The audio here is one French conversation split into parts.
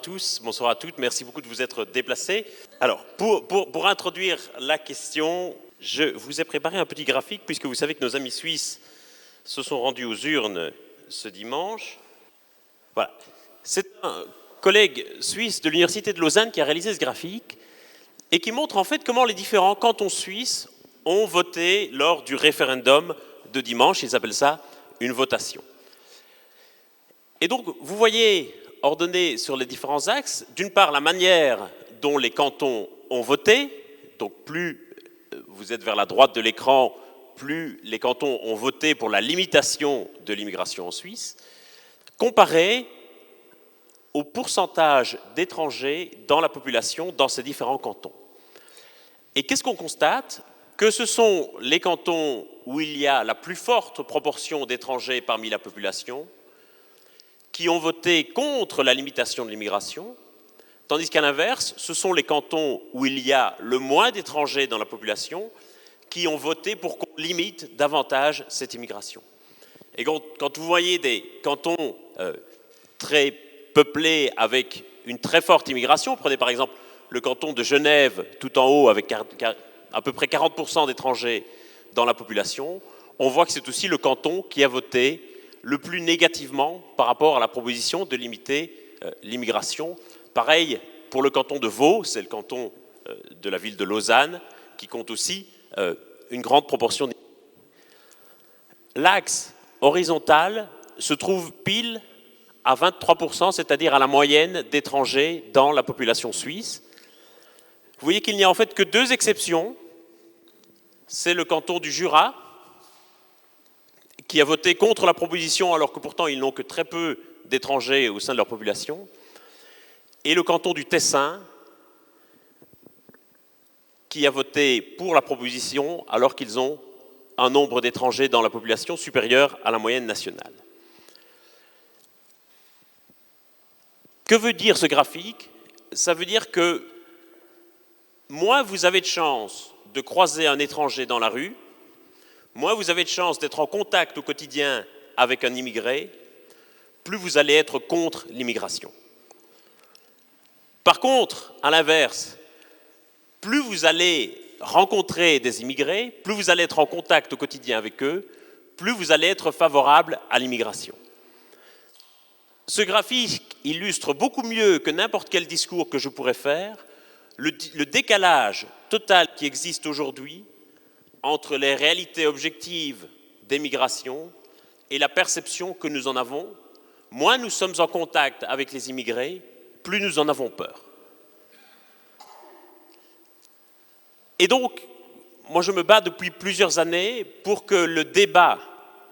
tous, bonsoir à toutes, merci beaucoup de vous être déplacés. Alors, pour introduire la question, je vous ai préparé un petit graphique, puisque vous savez que nos amis suisses se sont rendus aux urnes ce dimanche. Voilà. C'est un collègue suisse de l'Université de Lausanne qui a réalisé ce graphique et qui montre en fait comment les différents cantons suisses ont voté lors du référendum de dimanche. Ils appellent ça une votation. Et donc, vous voyez ordonné sur les différents axes, d'une part, la manière dont les cantons ont voté. Donc, plus vous êtes vers la droite de l'écran, plus les cantons ont voté pour la limitation de l'immigration en Suisse, comparé au pourcentage d'étrangers dans la population dans ces différents cantons. Et qu'est-ce qu'on constate? Que ce sont les cantons où il y a la plus forte proportion d'étrangers parmi la population qui ont voté contre la limitation de l'immigration, tandis qu'à l'inverse, ce sont les cantons où il y a le moins d'étrangers dans la population qui ont voté pour qu'on limite davantage cette immigration. Et quand vous voyez des cantons très peuplés avec une très forte immigration, prenez par exemple le canton de Genève tout en haut avec à peu près 40% d'étrangers dans la population, on voit que c'est aussi le canton qui a voté le plus négativement par rapport à la proposition de limiter l'immigration. Pareil pour le canton de Vaud, c'est le canton de la ville de Lausanne, qui compte aussi une grande proportion. L'axe horizontal se trouve pile à 23%, c'est-à-dire à la moyenne d'étrangers dans la population suisse. Vous voyez qu'il n'y a en fait que deux exceptions. C'est le canton du Jura, qui a voté contre la proposition alors que pourtant ils n'ont que très peu d'étrangers au sein de leur population, et le canton du Tessin, qui a voté pour la proposition alors qu'ils ont un nombre d'étrangers dans la population supérieur à la moyenne nationale. Que veut dire ce graphique? Ça veut dire que moins vous avez de chances de croiser un étranger dans la rue, moins vous avez de chances d'être en contact au quotidien avec un immigré, plus vous allez être contre l'immigration. Par contre, à l'inverse, plus vous allez rencontrer des immigrés, plus vous allez être en contact au quotidien avec eux, plus vous allez être favorable à l'immigration. Ce graphique illustre beaucoup mieux que n'importe quel discours que je pourrais faire le décalage total qui existe aujourd'hui entre les réalités objectives des migrations et la perception que nous en avons. Moins nous sommes en contact avec les immigrés, plus nous en avons peur. Et donc, moi je me bats depuis plusieurs années pour que le débat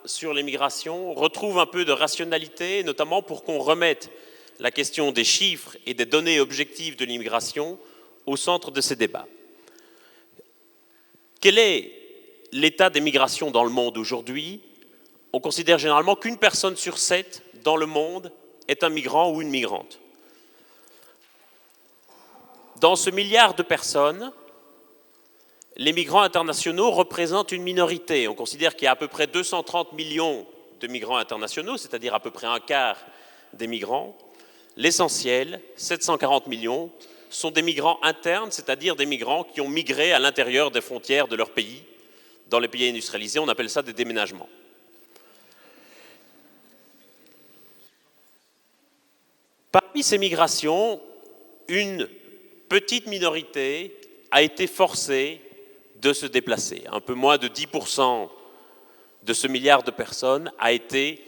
sur l'immigration retrouve un peu de rationalité, notamment pour qu'on remette la question des chiffres et des données objectives de l'immigration au centre de ces débats. Quel est l'état des migrations dans le monde aujourd'hui? On considère généralement qu'une personne sur 7 dans le monde est un migrant ou une migrante. Dans ce milliard de personnes, les migrants internationaux représentent une minorité. On considère qu'il y a à peu près 230 millions de migrants internationaux, c'est-à-dire à peu près un quart des migrants. L'essentiel, 740 millions, sont des migrants internes, c'est-à-dire des migrants qui ont migré à l'intérieur des frontières de leur pays. Dans les pays industrialisés, on appelle ça des déménagements. Parmi ces migrations, une petite minorité a été forcée de se déplacer. Un peu moins de 10% de ce milliard de personnes a été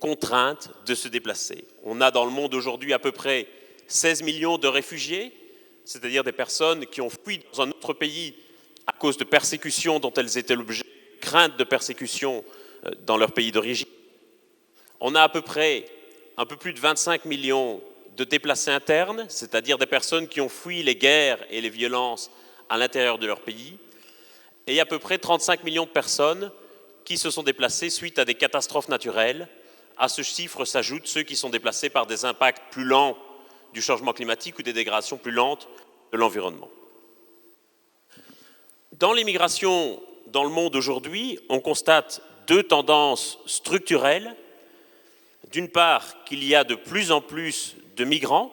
contrainte de se déplacer. On a dans le monde aujourd'hui à peu près 16 millions de réfugiés, c'est-à-dire des personnes qui ont fui dans un autre pays à cause de persécutions dont elles étaient l'objet, crainte de persécutions dans leur pays d'origine. On a à peu près un peu plus de 25 millions de déplacés internes, c'est-à-dire des personnes qui ont fui les guerres et les violences à l'intérieur de leur pays, et à peu près 35 millions de personnes qui se sont déplacées suite à des catastrophes naturelles. À ce chiffre s'ajoutent ceux qui sont déplacés par des impacts plus lents du changement climatique ou des dégradations plus lentes de l'environnement. Dans l'immigration dans le monde aujourd'hui, on constate deux tendances structurelles. D'une part, qu'il y a de plus en plus de migrants,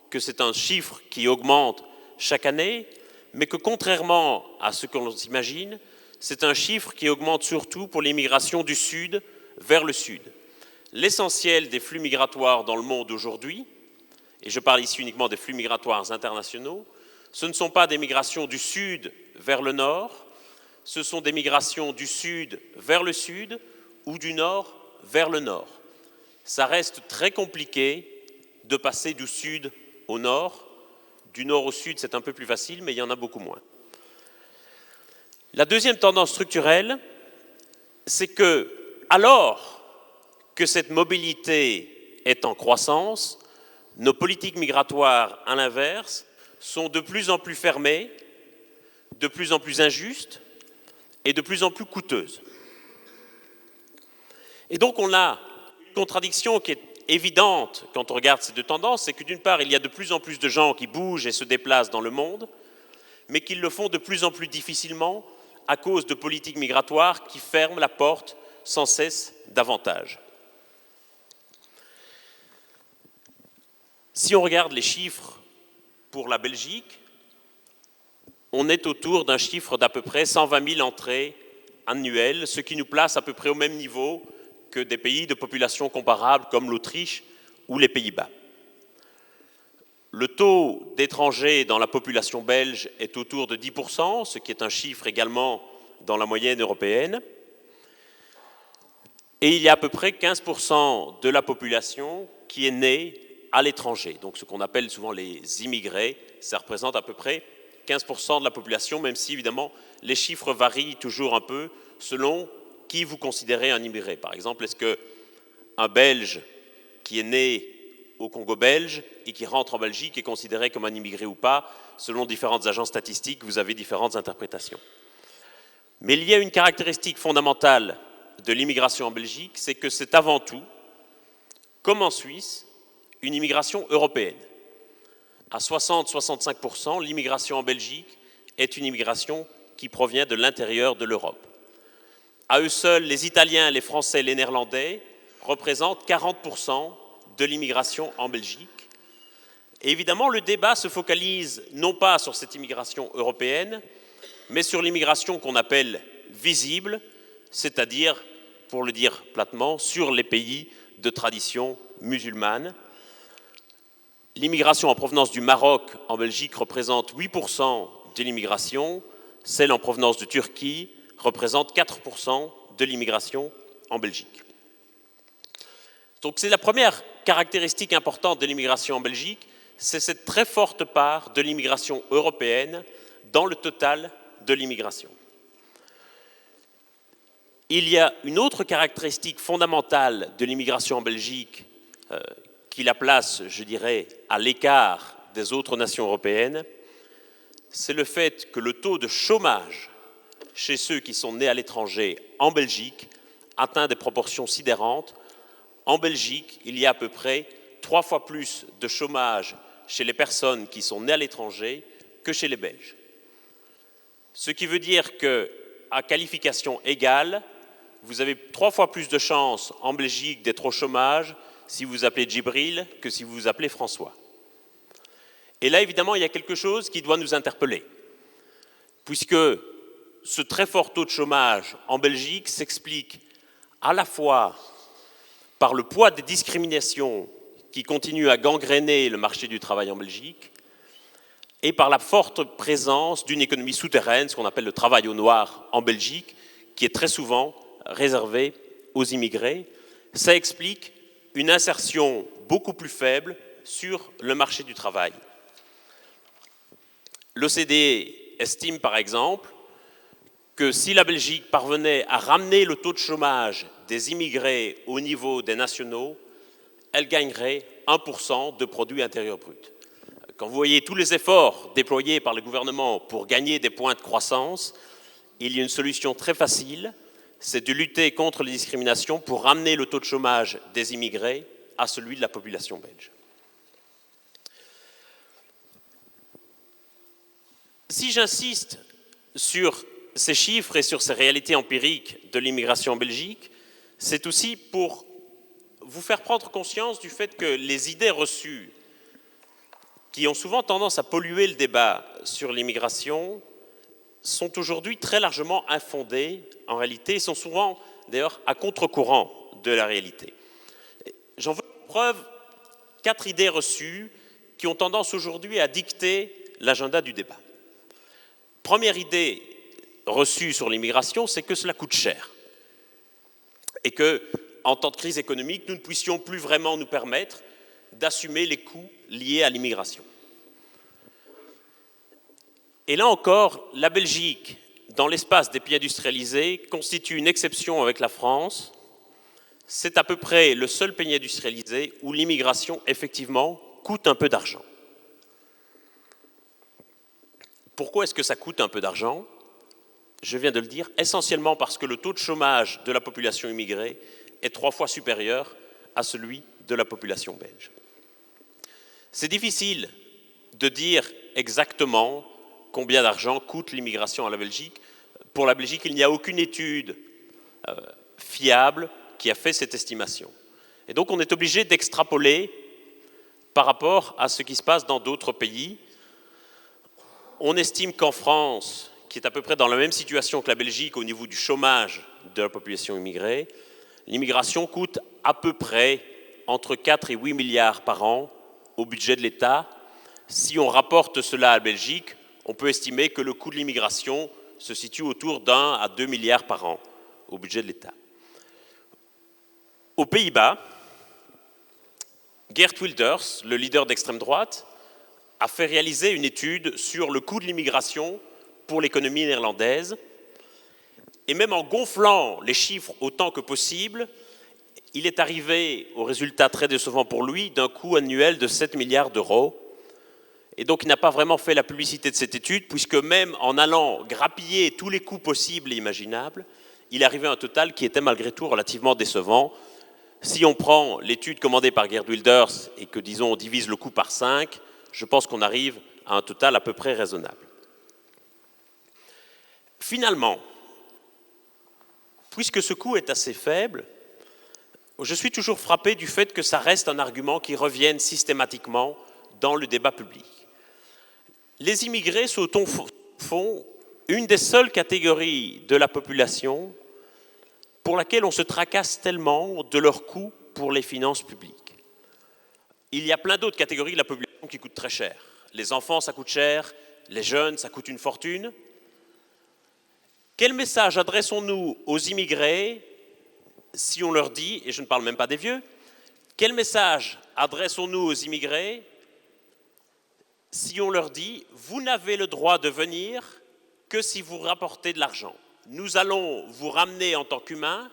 que c'est un chiffre qui augmente chaque année, mais que contrairement à ce qu'on s'imagine, c'est un chiffre qui augmente surtout pour l'immigration du Sud vers le Sud. L'essentiel des flux migratoires dans le monde aujourd'hui, et je parle ici uniquement des flux migratoires internationaux, ce ne sont pas des migrations du Sud vers le Nord, ce sont des migrations du Sud vers le Sud ou du Nord vers le Nord. Ça reste très compliqué de passer du Sud au Nord. Du Nord au Sud, c'est un peu plus facile, mais il y en a beaucoup moins. La deuxième tendance structurelle, c'est que, alors que cette mobilité est en croissance, nos politiques migratoires, à l'inverse, sont de plus en plus fermées, de plus en plus injustes et de plus en plus coûteuses. Et donc on a une contradiction qui est évidente quand on regarde ces deux tendances, c'est que d'une part, il y a de plus en plus de gens qui bougent et se déplacent dans le monde, mais qu'ils le font de plus en plus difficilement à cause de politiques migratoires qui ferment la porte sans cesse davantage. Si on regarde les chiffres pour la Belgique, on est autour d'un chiffre d'à peu près 120 000 entrées annuelles, ce qui nous place à peu près au même niveau que des pays de population comparables comme l'Autriche ou les Pays-Bas. Le taux d'étrangers dans la population belge est autour de 10%, ce qui est un chiffre également dans la moyenne européenne. Et il y a à peu près 15% de la population qui est née à l'étranger. Donc ce qu'on appelle souvent les immigrés, ça représente à peu près 15% de la population, même si évidemment les chiffres varient toujours un peu selon qui vous considérez un immigré. Par exemple, est-ce qu'un Belge qui est né au Congo belge et qui rentre en Belgique est considéré comme un immigré ou pas? Selon différentes agences statistiques, vous avez différentes interprétations. Mais il y a une caractéristique fondamentale de l'immigration en Belgique, c'est que c'est avant tout, comme en Suisse, une immigration européenne. À 60-65%, l'immigration en Belgique est une immigration qui provient de l'intérieur de l'Europe. À eux seuls, les Italiens, les Français, les Néerlandais représentent 40% de l'immigration en Belgique. Et évidemment, le débat se focalise non pas sur cette immigration européenne, mais sur l'immigration qu'on appelle visible, c'est-à-dire, pour le dire platement, sur les pays de tradition musulmane. L'immigration en provenance du Maroc en Belgique représente 8% de l'immigration, celle en provenance de Turquie représente 4% de l'immigration en Belgique. Donc c'est la première caractéristique importante de l'immigration en Belgique, c'est cette très forte part de l'immigration européenne dans le total de l'immigration. Il y a une autre caractéristique fondamentale de l'immigration en Belgique qui la place, je dirais, à l'écart des autres nations européennes, c'est le fait que le taux de chômage chez ceux qui sont nés à l'étranger en Belgique atteint des proportions sidérantes. En Belgique, il y a à peu près 3 fois plus de chômage chez les personnes qui sont nées à l'étranger que chez les Belges. Ce qui veut dire qu'à qualification égale, vous avez 3 fois plus de chances en Belgique d'être au chômage si vous vous appelez Djibril que si vous vous appelez François. Et là, évidemment, il y a quelque chose qui doit nous interpeller, puisque ce très fort taux de chômage en Belgique s'explique à la fois par le poids des discriminations qui continuent à gangréner le marché du travail en Belgique et par la forte présence d'une économie souterraine, ce qu'on appelle le travail au noir en Belgique, qui est très souvent réservé aux immigrés. Ça explique une insertion beaucoup plus faible sur le marché du travail. L'OCDE estime par exemple que si la Belgique parvenait à ramener le taux de chômage des immigrés au niveau des nationaux, elle gagnerait 1% de produit intérieur brut. Quand vous voyez tous les efforts déployés par le gouvernement pour gagner des points de croissance, il y a une solution très facile, c'est de lutter contre les discriminations pour ramener le taux de chômage des immigrés à celui de la population belge. Si j'insiste sur ces chiffres et sur ces réalités empiriques de l'immigration en Belgique, c'est aussi pour vous faire prendre conscience du fait que les idées reçues qui ont souvent tendance à polluer le débat sur l'immigration, sont aujourd'hui très largement infondées en réalité et sont souvent d'ailleurs à contre-courant de la réalité. J'en veux pour preuve 4 idées reçues qui ont tendance aujourd'hui à dicter l'agenda du débat. Première idée reçue sur l'immigration, c'est que cela coûte cher et que, en temps de crise économique, nous ne puissions plus vraiment nous permettre d'assumer les coûts liés à l'immigration. Et là encore, la Belgique, dans l'espace des pays industrialisés, constitue une exception avec la France. C'est à peu près le seul pays industrialisé où l'immigration, effectivement, coûte un peu d'argent. Pourquoi est-ce que ça coûte un peu d'argent? Je viens de le dire, essentiellement parce que le taux de chômage de la population immigrée est 3 fois supérieur à celui de la population belge. C'est difficile de dire exactement combien d'argent coûte l'immigration à la Belgique. Pour la Belgique, il n'y a aucune étude fiable qui a fait cette estimation. Et donc on est obligé d'extrapoler par rapport à ce qui se passe dans d'autres pays. On estime qu'en France, qui est à peu près dans la même situation que la Belgique au niveau du chômage de la population immigrée, l'immigration coûte à peu près entre 4 et 8 milliards par an au budget de l'État. Si on rapporte cela à la Belgique, on peut estimer que le coût de l'immigration se situe autour d'1 à 2 milliards par an au budget de l'État. Aux Pays-Bas, Geert Wilders, le leader d'extrême droite, a fait réaliser une étude sur le coût de l'immigration pour l'économie néerlandaise. Et même en gonflant les chiffres autant que possible, il est arrivé au résultat très décevant pour lui d'un coût annuel de 7 milliards d'euros. Et donc il n'a pas vraiment fait la publicité de cette étude, puisque même en allant grappiller tous les coûts possibles et imaginables, il arrivait à un total qui était malgré tout relativement décevant. Si on prend l'étude commandée par Geert Wilders et que, disons, on divise le coût par 5, je pense qu'on arrive à un total à peu près raisonnable. Finalement, puisque ce coût est assez faible, je suis toujours frappé du fait que ça reste un argument qui revienne systématiquement dans le débat public. Les immigrés sont au fond une des seules catégories de la population pour laquelle on se tracasse tellement de leurs coûts pour les finances publiques. Il y a plein d'autres catégories de la population qui coûtent très cher. Les enfants, ça coûte cher, les jeunes, ça coûte une fortune. Quel message adressons-nous aux immigrés si on leur dit, et je ne parle même pas des vieux, quel message adressons-nous aux immigrés si on leur dit « Vous n'avez le droit de venir que si vous rapportez de l'argent. Nous allons vous ramener en tant qu'humain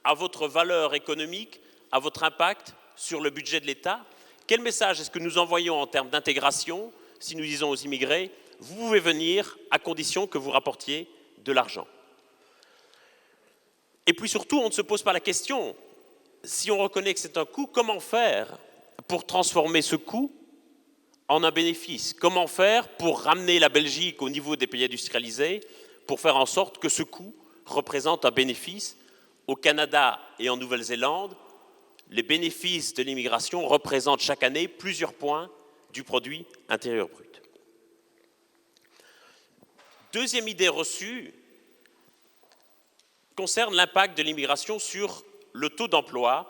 à votre valeur économique, à votre impact sur le budget de l'État. » Quel message est-ce que nous envoyons en termes d'intégration si nous disons aux immigrés « Vous pouvez venir à condition que vous rapportiez de l'argent ». Et puis surtout, on ne se pose pas la question, si on reconnaît que c'est un coût, comment faire pour transformer ce coût en un bénéfice? Comment faire pour ramener la Belgique au niveau des pays industrialisés, pour faire en sorte que ce coût représente un bénéfice? Au Canada et en Nouvelle-Zélande, les bénéfices de l'immigration représentent chaque année plusieurs points du produit intérieur brut. Deuxième idée reçue concerne l'impact de l'immigration sur le taux d'emploi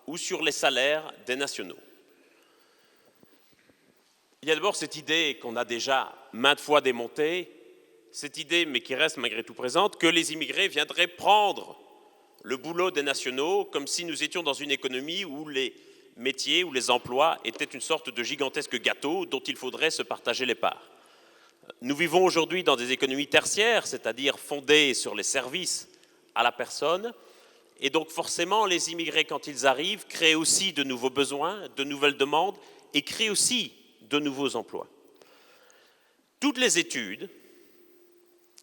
ou sur les salaires des nationaux. Il y a d'abord cette idée qu'on a déjà maintes fois démontée, cette idée, mais qui reste malgré tout présente, que les immigrés viendraient prendre le boulot des nationaux comme si nous étions dans une économie où les métiers, où les emplois étaient une sorte de gigantesque gâteau dont il faudrait se partager les parts. Nous vivons aujourd'hui dans des économies tertiaires, c'est-à-dire fondées sur les services à la personne, et donc forcément les immigrés, quand ils arrivent, créent aussi de nouveaux besoins, de nouvelles demandes, et créent aussi de nouveaux emplois. Toutes les études,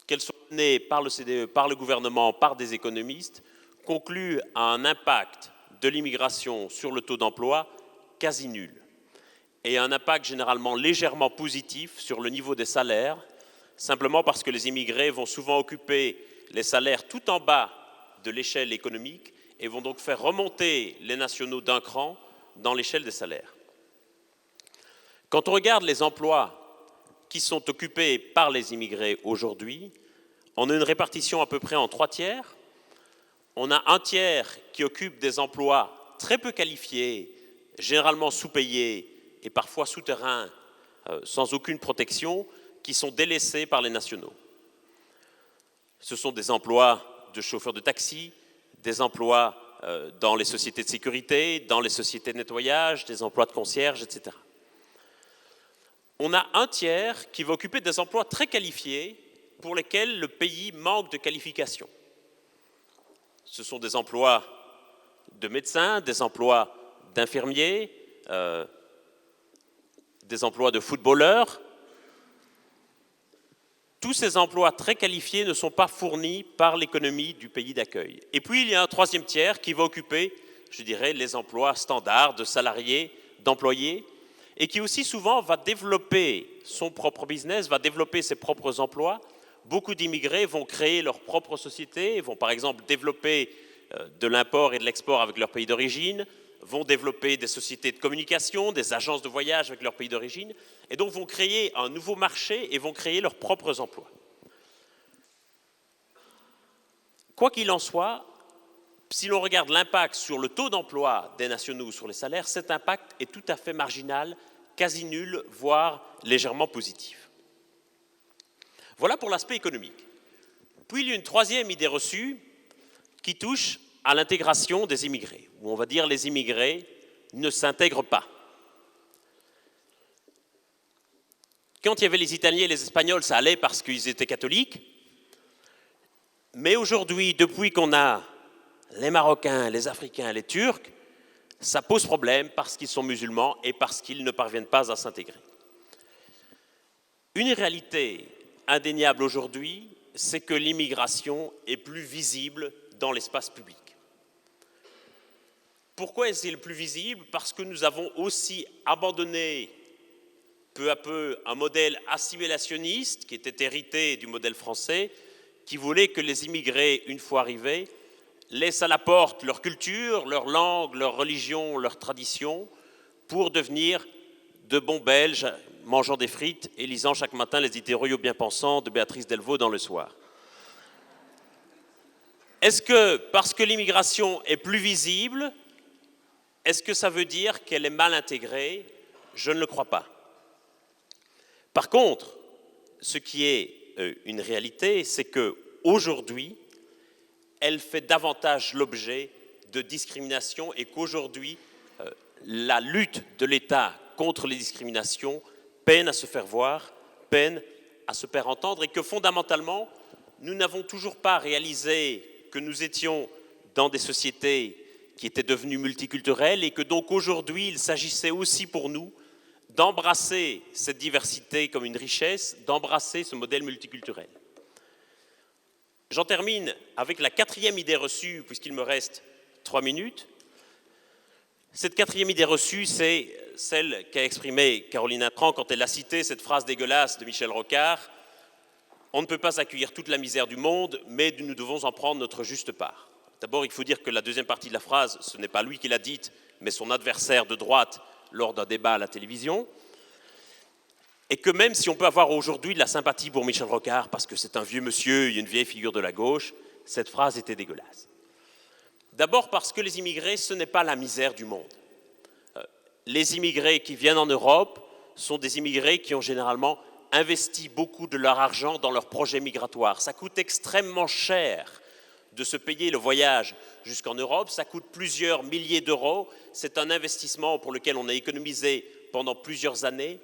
qu'elles soient menées par le CDE, par le gouvernement, par des économistes, concluent à un impact de l'immigration sur le taux d'emploi quasi nul, et un impact généralement légèrement positif sur le niveau des salaires, simplement parce que les immigrés vont souvent occuper les salaires tout en bas de l'échelle économique et vont donc faire remonter les nationaux d'un cran dans l'échelle des salaires. Quand on regarde les emplois qui sont occupés par les immigrés aujourd'hui, on a une répartition à peu près en 3/3. On a 1/3 qui occupe des emplois très peu qualifiés, généralement sous-payés et parfois souterrains, sans aucune protection, qui sont délaissés par les nationaux. Ce sont des emplois de chauffeurs de taxi, des emplois dans les sociétés de sécurité, dans les sociétés de nettoyage, des emplois de concierge, etc. On a 1/3 qui va occuper des emplois très qualifiés pour lesquels le pays manque de qualification. Ce sont des emplois de médecins, des emplois d'infirmiers, des emplois de footballeurs. Tous ces emplois très qualifiés ne sont pas fournis par l'économie du pays d'accueil. Et puis, il y a un 3e tiers qui va occuper, je dirais, les emplois standards de salariés, d'employés, et qui aussi souvent va développer son propre business, va développer ses propres emplois. Beaucoup d'immigrés vont créer leur propre société, vont par exemple développer de l'import et de l'export avec leur pays d'origine, vont développer des sociétés de communication, des agences de voyage avec leur pays d'origine, et donc vont créer un nouveau marché et vont créer leurs propres emplois. Quoi qu'il en soit, si l'on regarde l'impact sur le taux d'emploi des nationaux ou sur les salaires, cet impact est tout à fait marginal, quasi nul, voire légèrement positif. Voilà pour l'aspect économique. Puis il y a une 3e idée reçue qui touche à l'intégration des immigrés, où on va dire les immigrés ne s'intègrent pas. Quand il y avait les Italiens et les Espagnols, ça allait parce qu'ils étaient catholiques. Mais aujourd'hui, depuis qu'on a les Marocains, les Africains, les Turcs, ça pose problème parce qu'ils sont musulmans et parce qu'ils ne parviennent pas à s'intégrer. Une réalité indéniable aujourd'hui, c'est que l'immigration est plus visible dans l'espace public. Pourquoi est-ce plus visible? Parce que nous avons aussi abandonné peu à peu un modèle assimilationniste qui était hérité du modèle français, qui voulait que les immigrés, une fois arrivés, laissent à la porte leur culture, leur langue, leur religion, leur tradition, pour devenir de bons Belges, mangeant des frites et lisant chaque matin les idées royaux bien pensants de Béatrice Delvaux dans Le Soir. Est-ce que, parce que l'immigration est plus visible, est-ce que ça veut dire qu'elle est mal intégrée? Je ne le crois pas. Par contre, ce qui est une réalité, c'est qu'aujourd'hui, elle fait davantage l'objet de discrimination et qu'aujourd'hui, la lutte de l'État contre les discriminations peine à se faire voir, peine à se faire entendre et que fondamentalement, nous n'avons toujours pas réalisé que nous étions dans des sociétés qui étaient devenues multiculturelles et que donc aujourd'hui, il s'agissait aussi pour nous d'embrasser cette diversité comme une richesse, d'embrasser ce modèle multiculturel. J'en termine avec la 4e idée reçue, puisqu'il me reste 3 minutes. Cette 4e idée reçue, c'est celle qu'a exprimée Caroline Intran quand elle a cité cette phrase dégueulasse de Michel Rocard. On ne peut pas accueillir toute la misère du monde, mais nous devons en prendre notre juste part. D'abord, il faut dire que la 2e partie de la phrase, ce n'est pas lui qui l'a dite, mais son adversaire de droite lors d'un débat à la télévision. Et que même si on peut avoir aujourd'hui de la sympathie pour Michel Rocard, parce que c'est un vieux monsieur, une vieille figure de la gauche, cette phrase était dégueulasse. D'abord parce que les immigrés, ce n'est pas la misère du monde. Les immigrés qui viennent en Europe sont des immigrés qui ont généralement investi beaucoup de leur argent dans leurs projets migratoires. Ça coûte extrêmement cher de se payer le voyage jusqu'en Europe, ça coûte plusieurs milliers d'euros, c'est un investissement pour lequel on a économisé pendant plusieurs années,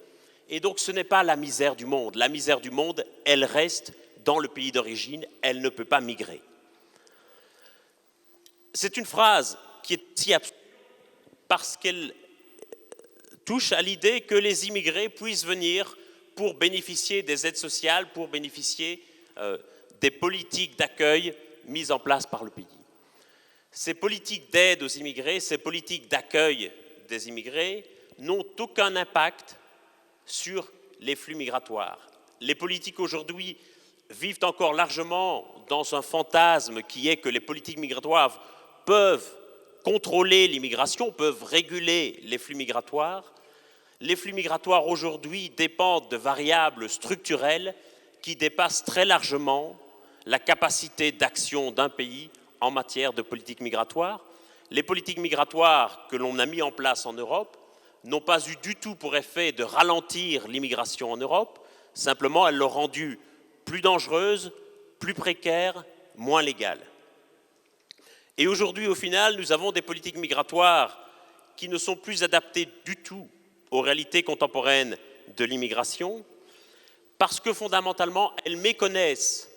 et donc ce n'est pas la misère du monde. La misère du monde, elle reste dans le pays d'origine, elle ne peut pas migrer. C'est une phrase qui est si absurde parce qu'elle touche à l'idée que les immigrés puissent venir pour bénéficier des aides sociales, pour bénéficier des politiques d'accueil mises en place par le pays. Ces politiques d'aide aux immigrés, ces politiques d'accueil des immigrés n'ont aucun impact sur les flux migratoires. Les politiques aujourd'hui vivent encore largement dans un fantasme qui est que les politiques migratoires peuvent contrôler l'immigration, peuvent réguler les flux migratoires, Les flux migratoires aujourd'hui dépendent de variables structurelles qui dépassent très largement la capacité d'action d'un pays en matière de politique migratoire. Les politiques migratoires que l'on a mis en place en Europe n'ont pas eu du tout pour effet de ralentir l'immigration en Europe, simplement elles l'ont rendue plus dangereuse, plus précaire, moins légale. Et aujourd'hui, au final, nous avons des politiques migratoires qui ne sont plus adaptées du tout aux réalités contemporaines de l'immigration, parce que fondamentalement, elles méconnaissent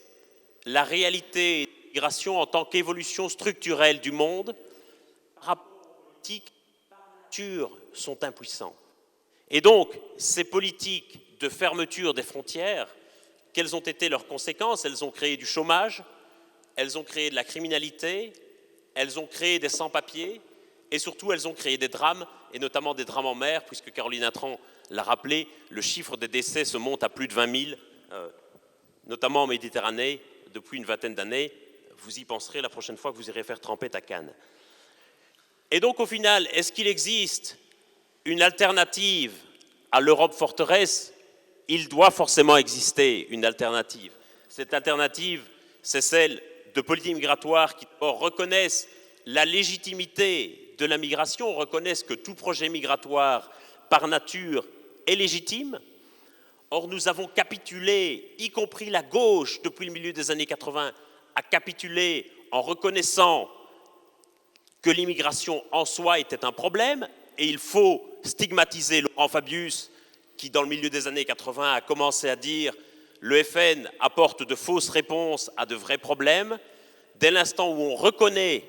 la réalité de l'immigration en tant qu'évolution structurelle du monde, rapports politiques par nature sont impuissants. Et donc, ces politiques de fermeture des frontières, quelles ont été leurs conséquences? Elles ont créé du chômage, elles ont créé de la criminalité, elles ont créé des sans-papiers, et surtout, elles ont créé des drames, et notamment des drames en mer, puisque Caroline Intran l'a rappelé, le chiffre des décès se monte à plus de 20 000, notamment en Méditerranée, depuis une vingtaine d'années. Vous y penserez la prochaine fois que vous irez faire trempette à Cannes. Et donc, au final, est-ce qu'il existe une alternative à l'Europe forteresse? Il doit forcément exister une alternative. Cette alternative, c'est celle de politiques migratoires qui reconnaissent la légitimité de la migration, reconnaissent que tout projet migratoire, par nature, est légitime. Or, nous avons capitulé, y compris la gauche, depuis le milieu des années 80, a capitulé en reconnaissant que l'immigration en soi était un problème, et il faut stigmatiser Laurent Fabius, qui, dans le milieu des années 80, a commencé à dire « le FN apporte de fausses réponses à de vrais problèmes ». Dès l'instant où on reconnaît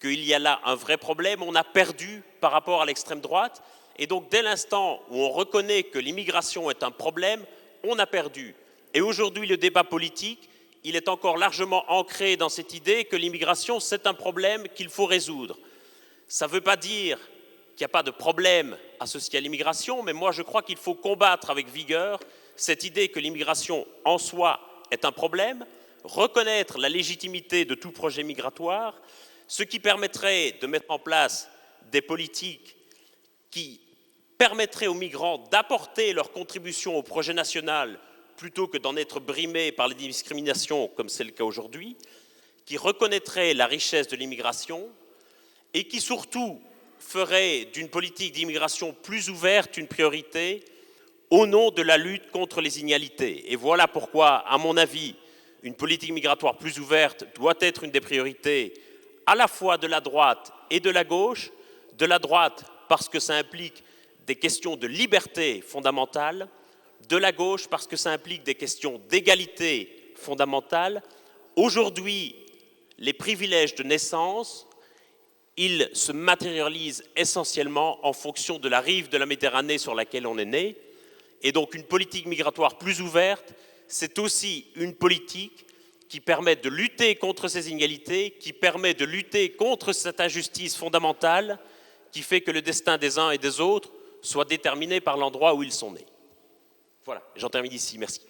qu'il y a là un vrai problème, on a perdu par rapport à l'extrême droite. Et donc, dès l'instant où on reconnaît que l'immigration est un problème, on a perdu. Et aujourd'hui, le débat politique, il est encore largement ancré dans cette idée que l'immigration, c'est un problème qu'il faut résoudre. Ça ne veut pas dire qu'il n'y a pas de problème associé à l'immigration, mais moi, je crois qu'il faut combattre avec vigueur cette idée que l'immigration en soi est un problème, reconnaître la légitimité de tout projet migratoire, ce qui permettrait de mettre en place des politiques qui permettraient aux migrants d'apporter leur contribution au projet national plutôt que d'en être brimés par les discriminations comme c'est le cas aujourd'hui, qui reconnaîtraient la richesse de l'immigration et qui surtout ferait d'une politique d'immigration plus ouverte une priorité au nom de la lutte contre les inégalités. Et voilà pourquoi, à mon avis, une politique migratoire plus ouverte doit être une des priorités à la fois de la droite et de la gauche. De la droite parce que ça implique des questions de liberté fondamentale, de la gauche parce que ça implique des questions d'égalité fondamentale. Aujourd'hui, les privilèges de naissance, ils se matérialisent essentiellement en fonction de la rive de la Méditerranée sur laquelle on est né. Et donc une politique migratoire plus ouverte, c'est aussi une politique qui permet de lutter contre ces inégalités, qui permet de lutter contre cette injustice fondamentale qui fait que le destin des uns et des autres soit déterminé par l'endroit où ils sont nés. Voilà, j'en termine ici. Merci.